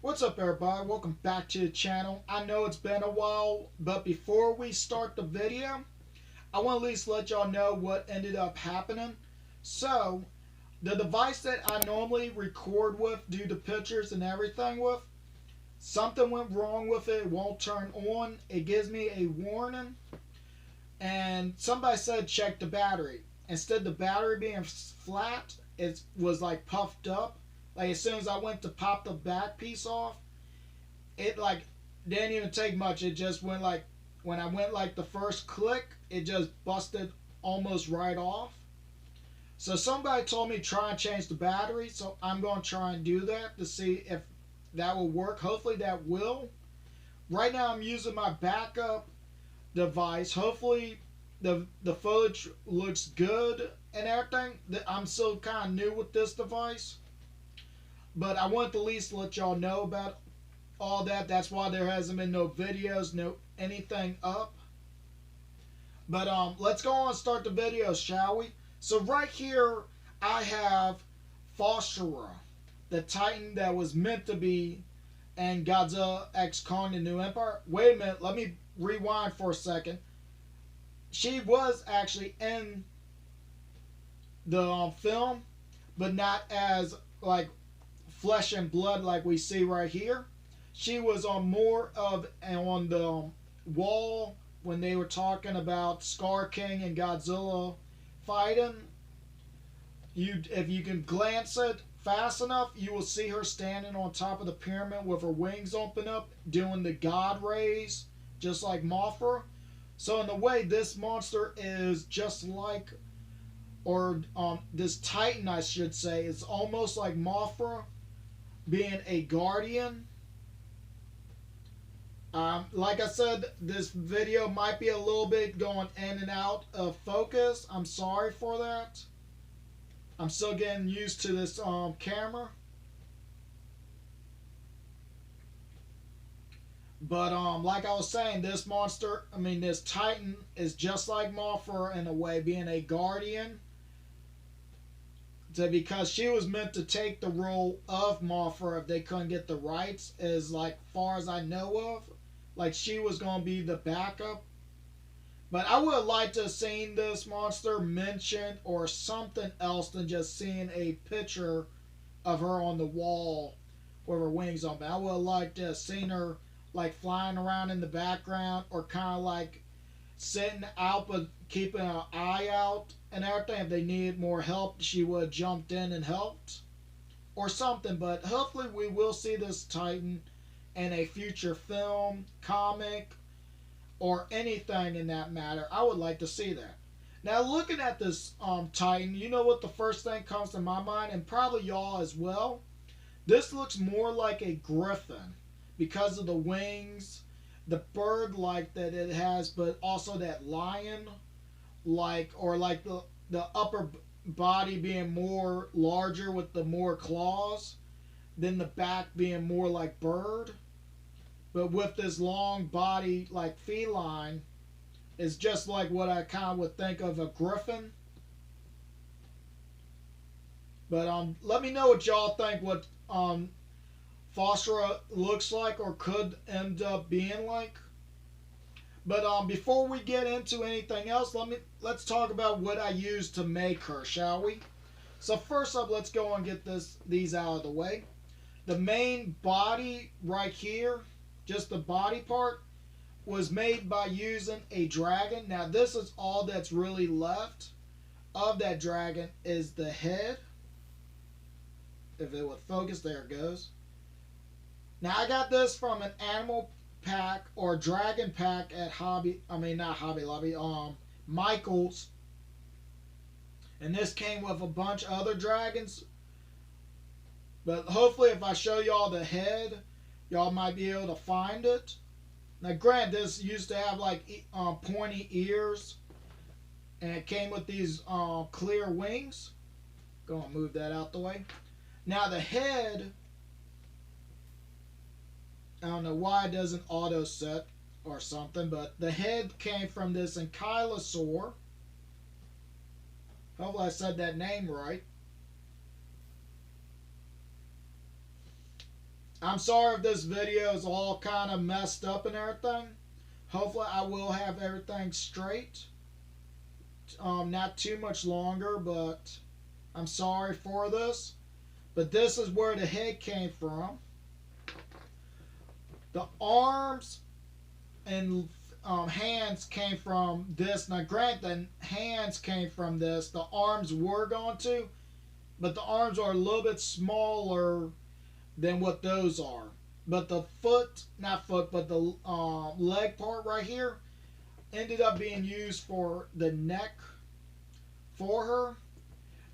What's up, everybody? Welcome back to the channel. I know it's been a while, but before we start the video, I want to at least let y'all know what ended up happening. So, the device that I normally record with, do the pictures and everything with, something went wrong with it. It won't turn on. It gives me a warning, and somebody said check the battery. Instead of the battery being flat, it was like puffed up. Like as soon as I went to pop the back piece off, it like didn't even take much. It just went like when I went like the first click, it just busted almost right off. So somebody told me try and change the battery, so I'm going to try and do that to see if that will work. Hopefully that will. Right now I'm using my backup device. Hopefully the footage looks good and everything. I'm still kind of new with this device, but I want to at least let y'all know about all that. That's why there hasn't been no videos, no anything up. But let's go on and start the video, shall we? So right here I have Phosphera, the Titan that was meant to be in Godzilla X Kong the New Empire. Wait a minute, let me rewind for a second. She was actually in the film, but not as like flesh and blood like we see right here. She was on more of on the wall when they were talking about Scar King and Godzilla fighting. If you can glance it fast enough, you will see her standing on top of the pyramid with her wings open up, doing the God rays, just like Mothra. So in a way, this monster is just like, or this Titan, I should say, is almost like Mothra, being a guardian. Like I said, this video might be a little bit going in and out of focus. I'm sorry for that. I'm still getting used to this camera. But like I was saying, this monster, this Titan is just like Mothra in a way, being a guardian. So because she was meant to take the role of Mothra if they couldn't get the rights, as like far as I know of. Like she was going to be the backup. But I would have liked to have seen this monster mentioned or something else than just seeing a picture of her on the wall with her wings on. But I would have liked to have seen her like flying around in the background or kind of like sitting out but keeping an eye out and everything. If they needed more help, she would have jumped in and helped or something. But hopefully we will see this Titan in a future film, comic, or anything in that matter. I would like to see that. Now looking at this Titan, you know what the first thing comes to my mind, and probably y'all as well. This looks more like a griffin because of the wings, the bird-like that it has, but also that lion-like, or like the upper body being more larger with the more claws, then the back being more like bird. But with this long body like feline, it's just like what I kind of would think of a griffin. But let me know what y'all think what Phosphera looks like or could end up being like. But before we get into anything else, let's talk about what I used to make her, shall we? So first up, let's go and get these out of the way. The main body right here, just the body part, was made by using a dragon. Now this is all that's really left of that dragon is the head. If it would focus, there it goes. Now I got this from an animal pack or dragon pack at not Hobby Lobby, Michael's. And this came with a bunch of other dragons. But hopefully if I show y'all the head, y'all might be able to find it. Now granted, this used to have like pointy ears. And it came with these clear wings. Go and move that out the way. Now the head, I don't know why it doesn't auto set or something, but the head came from this ankylosaur. Hopefully I said that name right. I'm sorry if this video is all kind of messed up and everything. Hopefully I will have everything straight. Not too much longer, but I'm sorry for this. But this is where the head came from. The arms and hands came from this. Now granted, the hands came from this. The arms were going to, but the arms are a little bit smaller than what those are. But the but the leg part right here ended up being used for the neck for her.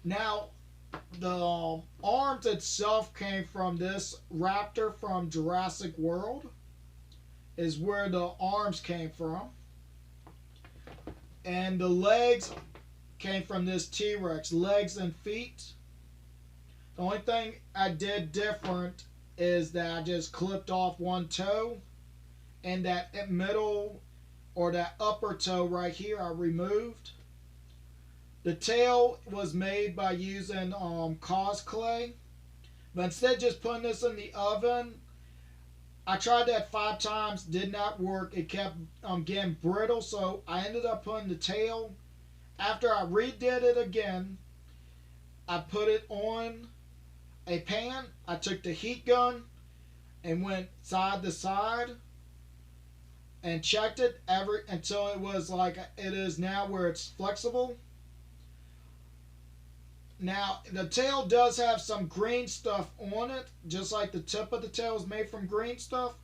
Now, the arms itself came from this raptor from Jurassic World, is where the arms came from. And the legs came from this T-Rex, legs and feet. The only thing I did different is that I just clipped off one toe, and that middle or that upper toe right here I removed. The tail was made by using cause clay, but instead of just putting this in the oven, I tried that 5 times, did not work. It kept getting brittle, so I ended up putting the tail. After I redid it again, I put it on a pan. I took the heat gun and went side to side and checked it until it was like it is now, where it's flexible. Now the tail does have some green stuff on it, just like the tip of the tail is made from green stuff.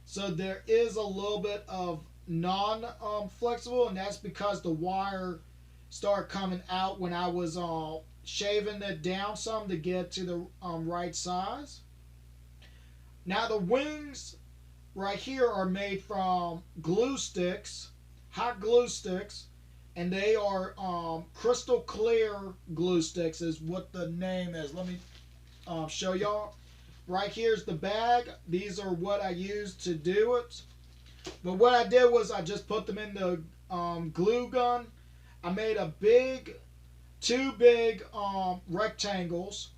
So there is a little bit of non-flexible, and that's because the wire started coming out when I was shaving it down some to get to the right size. Now the wings right here are made from glue sticks, hot glue sticks, and they are crystal clear glue sticks is what the name is. Let me show y'all. Right here's the bag. These are what I used to do it. But what I did was I just put them in the glue gun. I made two big rectangles,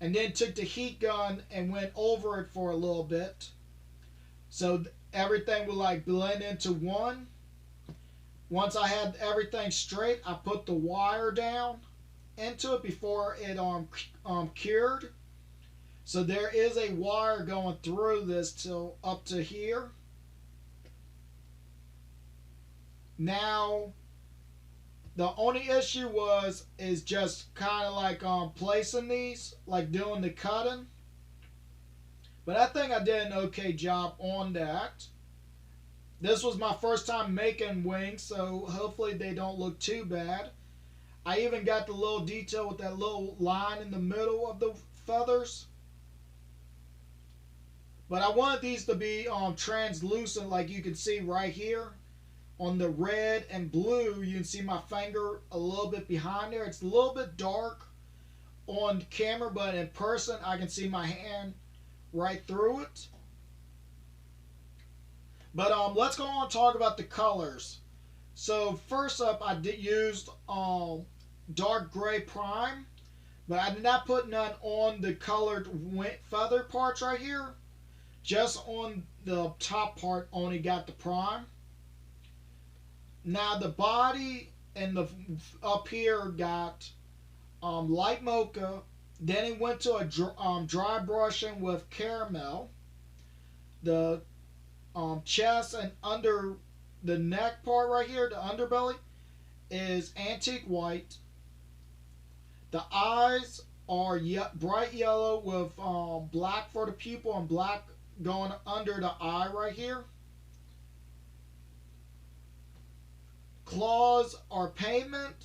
and then took the heat gun and went over it for a little bit, so everything would like blend into one. Once I had everything straight, I put the wire down into it before it cured. So there is a wire going through this till up to here. Now, the only issue is just kind of like placing these, like doing the cutting. But I think I did an okay job on that. This was my first time making wings, so hopefully they don't look too bad. I even got the little detail with that little line in the middle of the feathers. But I wanted these to be translucent, like you can see right here. On the red and blue, you can see my finger a little bit behind there. It's a little bit dark on camera, but in person, I can see my hand right through it. But let's go on and talk about the colors. So first up, I used dark gray prime, but I did not put none on the colored feather parts right here. Just on the top part, only got the prime. Now the body and the up here got light mocha. Then it went to a dry brushing with caramel. The chest and under the neck part right here, the underbelly, is antique white. The eyes are bright yellow with black for the pupil and black going under the eye right here. Claws are pavement.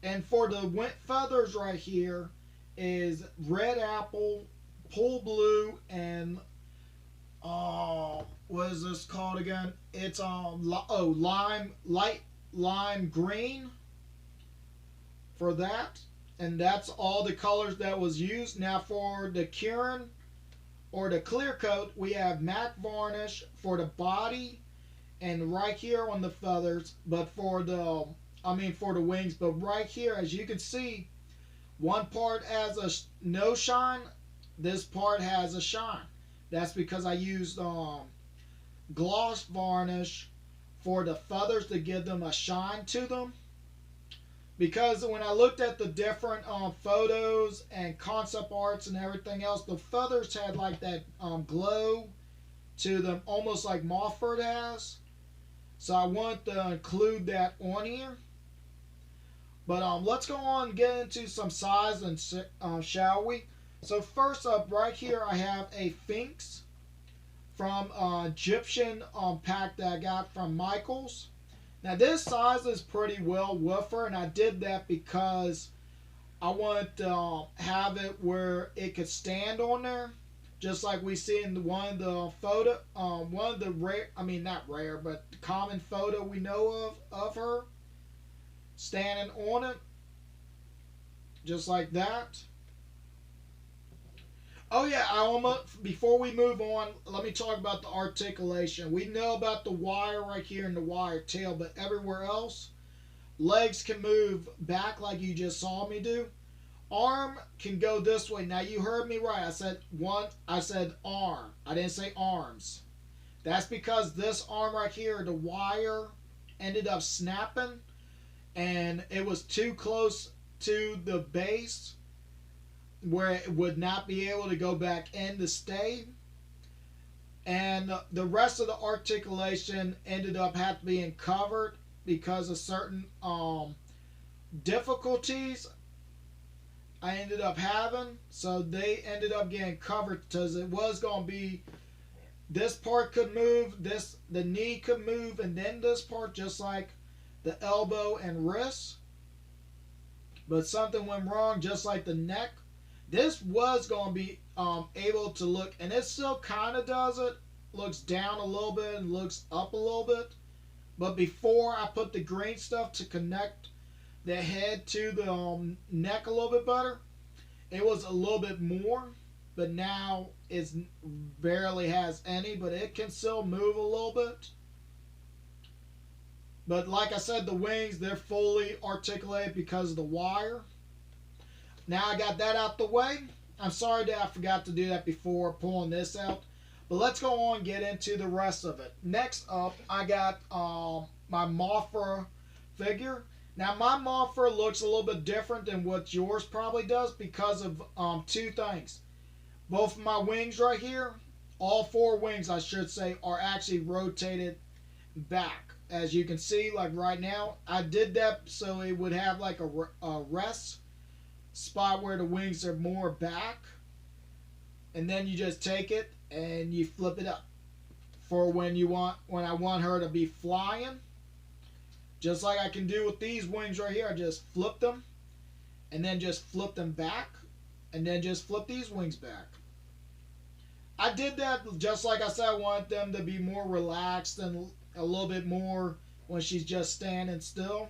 And for the feathers right here is red apple, pool blue, and what is this called again? It's light lime green for that. And that's all the colors that was used. Now for the curing or the clear coat, we have matte varnish for the body and right here on the feathers, but for the wings. But right here, as you can see, one part has a no shine this part has a shine. That's because I used gloss varnish for the feathers to give them a shine to them. Because when I looked at the different photos and concept arts and everything else, the feathers had like that glow to them, almost like Mothra has. So I want to include that on here. But let's go on and get into some size, and shall we? So first up, right here, I have a Sphinx from Egyptian pack that I got from Michaels. Now this size is pretty well with her, and I did that because I wanted to have it where it could stand on there, just like we see in one of the photo, one of the rare, I mean not rare, but common photo we know of her standing on it, just like that. Oh yeah, I almost, before we move on, let me talk about the articulation. We know about the wire right here and the wire tail, but everywhere else, legs can move back like you just saw me do. Arm can go this way. Now you heard me right. I said arm. I didn't say arms. That's because this arm right here, the wire ended up snapping, and it was too close to the base where it would not be able to go back in to stay. And the rest of the articulation ended up having to be covered because of certain difficulties I ended up having. So they ended up getting covered because it was going to be, this part could move, the knee could move, and then this part, just like the elbow and wrist. But something went wrong, just like the neck. This was going to be able to look, and it still kind of does it. Looks down a little bit and looks up a little bit. But before I put the green stuff to connect the head to the neck a little bit better, it was a little bit more. But now it barely has any, but it can still move a little bit. But like I said, the wings, they're fully articulated because of the wire. Now I got that out the way. I'm sorry that I forgot to do that before pulling this out. But let's go on and get into the rest of it. Next up, I got my Mothra figure. Now my Mothra looks a little bit different than what yours probably does because of two things. Both of my wings right here, all four wings I should say, are actually rotated back. As you can see, like right now, I did that so it would have like a rest spot where the wings are more back, and then you just take it and you flip it up for when I want her to be flying, just like I can do with these wings right here. I just flip them and then just flip them back and then just flip these wings back. I did that just like I said. I want them to be more relaxed and a little bit more when she's just standing still.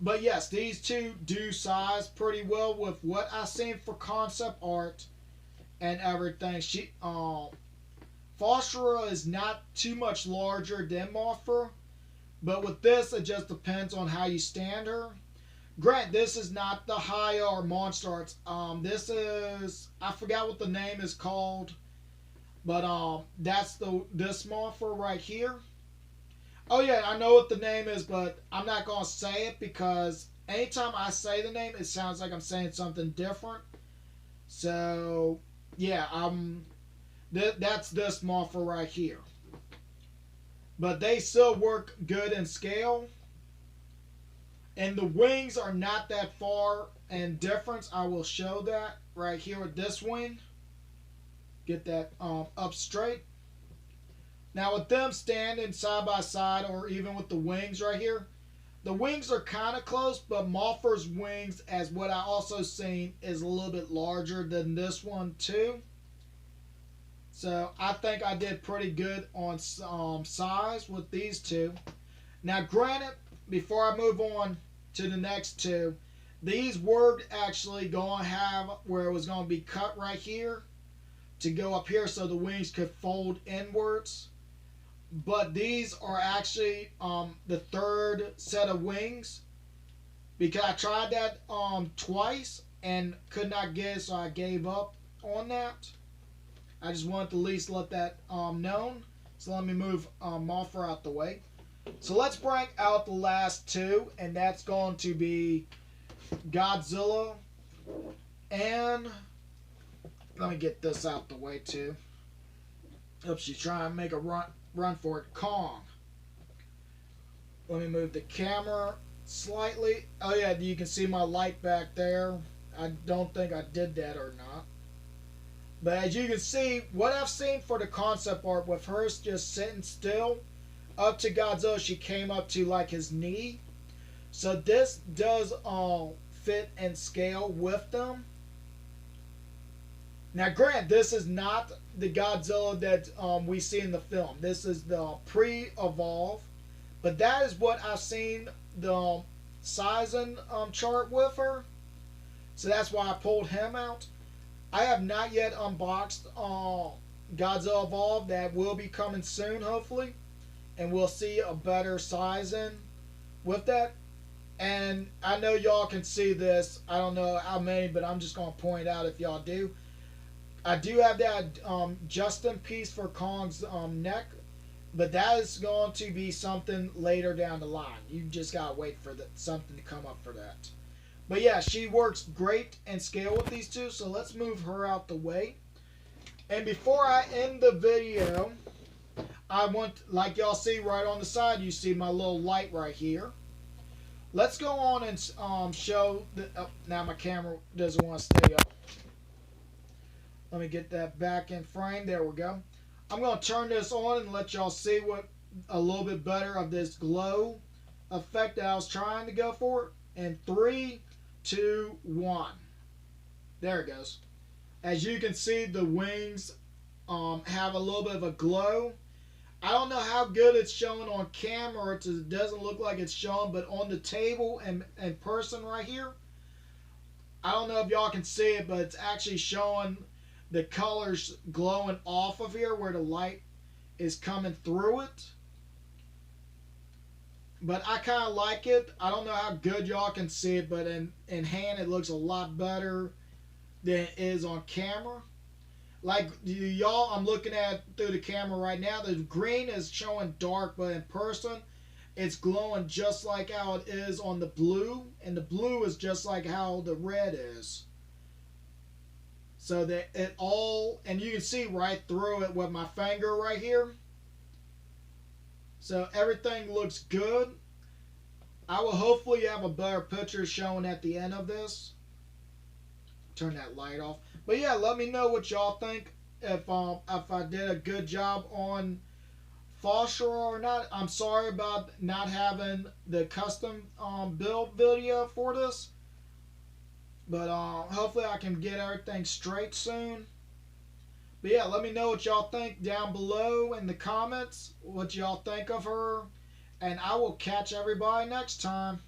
But yes, these two do size pretty well with what I've seen for concept art and everything. Phosphera is not too much larger than Mothra, but with this, it just depends on how you stand her. Grant, this is not the Haya or Monster Arts. This is, I forgot what the name is called, but that's this Mothra right here. Oh yeah, I know what the name is, but I'm not gonna say it because anytime I say the name, it sounds like I'm saying something different. So yeah, that's this Mothra right here. But they still work good in scale. And the wings are not that far in difference. I will show that right here with this wing. Get that up straight. Now with them standing side by side, or even with the wings right here, the wings are kind of close, but Mothra's wings, as what I also seen, is a little bit larger than this one too. So I think I did pretty good on size with these two. Now granted, before I move on to the next two, these were actually going to have where it was going to be cut right here to go up here so the wings could fold inwards. But these are actually the third set of wings, because I tried that twice and could not get it, so I gave up on that. I just wanted to at least let that known. So let me move Mothra out the way. So let's bring out the last two, and that's going to be Godzilla and let me get this out the way too. Oops, she's trying to make a run for it. Kong. Let me move the camera slightly. Oh yeah, you can see my light back there. I don't think I did that or not. But as you can see, what I've seen for the concept art with her just sitting still, up to Godzilla, she came up to like his knee. So this does fit and scale with them. Now, granted, this is not the Godzilla that we see in the film. This is the pre-evolve. But that is what I've seen the sizing chart with her. So that's why I pulled him out. I have not yet unboxed Godzilla Evolved. That will be coming soon, hopefully. And we'll see a better sizing with that. And I know y'all can see this. I don't know how many, but I'm just going to point out if y'all do. I do have that Justin piece for Kong's neck, but that is going to be something later down the line. You just got to wait for something to come up for that. But yeah, she works great and scale with these two, so let's move her out the way. And before I end the video, I want, like y'all see right on the side, you see my little light right here. Let's go on and show, now my camera doesn't want to stay up. Let me get that back in frame. There we go. I'm going to turn this on and let y'all see what a little bit better of this glow effect that I was trying to go for. In 3, 2, 1. There it goes. As you can see, the wings have a little bit of a glow. I don't know how good it's showing on camera. It doesn't look like it's showing, but on the table and in person right here, I don't know if y'all can see it, but it's actually showing the colors glowing off of here where the light is coming through it. But I kind of like it. I don't know how good y'all can see it, but in hand it looks a lot better than it is on camera. Like y'all, I'm looking at through the camera right now. The green is showing dark, but in person it's glowing just like how it is on the blue. And the blue is just like how the red is. So that it all, and you can see right through it with my finger right here. So everything looks good. I will hopefully have a better picture showing at the end of this. Turn that light off. But yeah, let me know what y'all think. If I did a good job on Phosphera or not. I'm sorry about not having the custom build video for this. But hopefully I can get everything straight soon. But yeah, let me know what y'all think down below in the comments. What y'all think of her. And I will catch everybody next time.